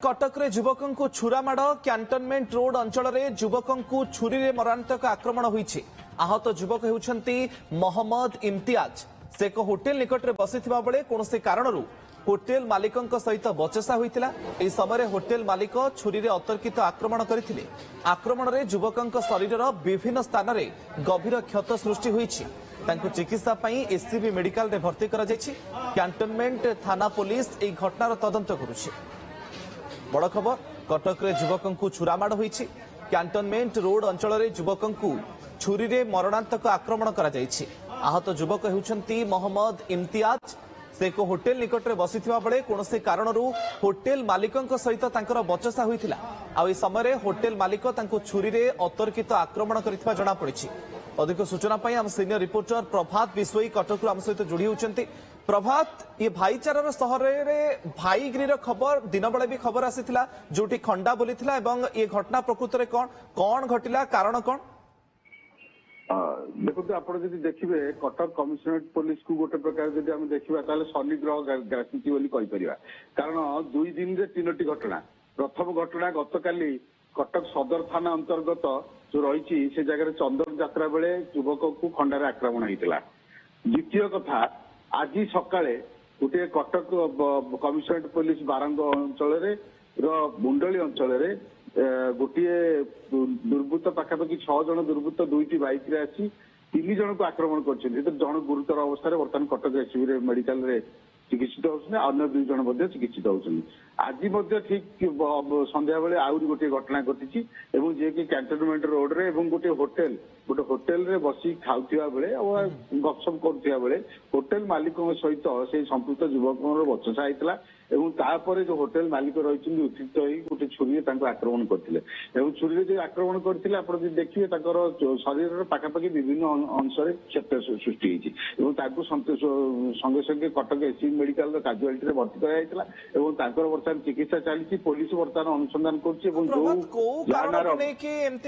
कटक रे युवकों को छुरामाड़ कैंटनमेंट रोड अंचल में युवकों को छुरी रे मरणांतक आक्रमण होईछि। आहत युवक हेउछंती मोहम्मद इम्तियाज। से एक होटेल निकट में बसिथिबा बेले कोनोसी कारणरू होटेल मालिकंक सहित बचसा होइतिला। एही समय होटेल मालिक छुरी रे अतर्कित आक्रमण करथिले। आक्रमण रे युवकों शरीरर विभिन्न स्थान रे गभीर क्षत सृष्टि होईछि। तांको चिकित्सा पई एससीबी मेडिकल रे भर्ती करा जायछि। कैंटनमेंट थाना पुलिस एही घटनार तदंत करुछि। बड़ खबर कटक रे युवकों को छुरामाड़ होईछि। कैंटनमेंट रोड अंचल में युवकों को छुरी रे मरणांतक आक्रमण करा जायछि। आहत युवक हेउछंती मोहम्मद इम्तियाज। से एक होटेल निकट में बसिथिबा बेले कोनोसी कारणरू होटेल मालिकंक सहित तांकर बचसा होइतिला। आ ए समय होटेल मालिक तांको छुरी रे अतर्कित आक्रमण करिथिबा जणा पड़िछि। अधिक सूचना पाई हम सीनियर रिपोर्टर प्रभात विश्वई कटक आम सहित जोड़ी होती। प्रभात ये भाईचारार सहर में भाईगिरी खबर दिन बेले भी खबर आसीथिला जोटी खंडा बोलीथिला एवं ये घटना प्रकृत में कौन घटिला कारण कौन? देखो आप देखिए कटक कमिशनरेट पुलिस को गोटे प्रकार जब आम देखा शनि ग्रह ग्रासिटी बोली कारण 2 दिन में 3टी घटना। प्रथम घटना गतकाली कटक सदर थाना अंतर्गत जो रही से जगह चंदन यात्रा बेले युवक को खंडार आक्रमण होता। द्वितीय कथा आज सकाळे गोटे कटक कमिशनरेट पुलिस बारंग अंचल मुंडली अंचल गोटे दुर्बृत्त पाखापाखि 6 जन दुर्बृत्त 2टी बाइक रे आसी 3 जन को आक्रमण कर जन गुरुतर अवस्था बर्तमान कटक एससीबी मेडिकल रे चिकित्सित होती अन्य 2 जन चिकित्सित होती। आज ठीक संध्या बेले आउरी गोटे घटना घटी जे कि कैंटनमेंट रोड रे गोटे होटेल रे बसी खाउथिबा बेले गपसप करुथिबा बेले होटेल मालिक सहित से संपुक्त युवक बचसा होता। तापर जो होटेल मालिक रही उत्थित गोटे छुरी आक्रमण करते छुरी जो आक्रमण करते आप देखिए शरीर पाखापाखि विभिन्न अंश क्षत सृष्टि संगे संगे कटक एससीबी मेडिकल काजुआलिटी भर्ती कर बर्तमान चिकित्सा चली। पुलिस बर्तमान अनुसंधान कर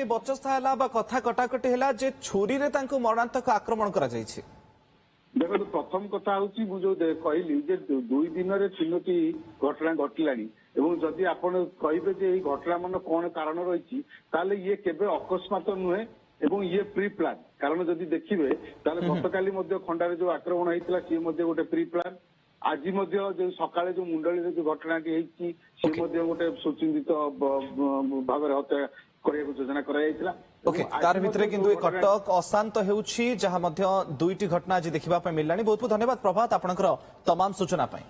बचस्था कथा कटाकटी है जे छुरी रे मरणांतक आक्रमण करा जायछि। देखो प्रथम कथा हूँ जो कहली 2 दिन में 3टी घटना घटलानी जदि आप कहे घटना मान कौन कारण रही ये केवे अकस्मात नुहे ये प्री प्लान। कारण जदि देखिए गतकाली खंडार जो आक्रमण होता सी गोटे प्री प्लान। आज जो सकाळे जो मुंडली जो घटनाटी होती गोटे सुचिंतित भाव हत्या योजना कराइला। तार भितर किंतु कटक अशांत हेउछि जहां मध्य 2टी घटना आज देखिबा पे मिललानी। बहुत बहुत धन्यवाद प्रभात आपनकर तमाम सूचना पाई।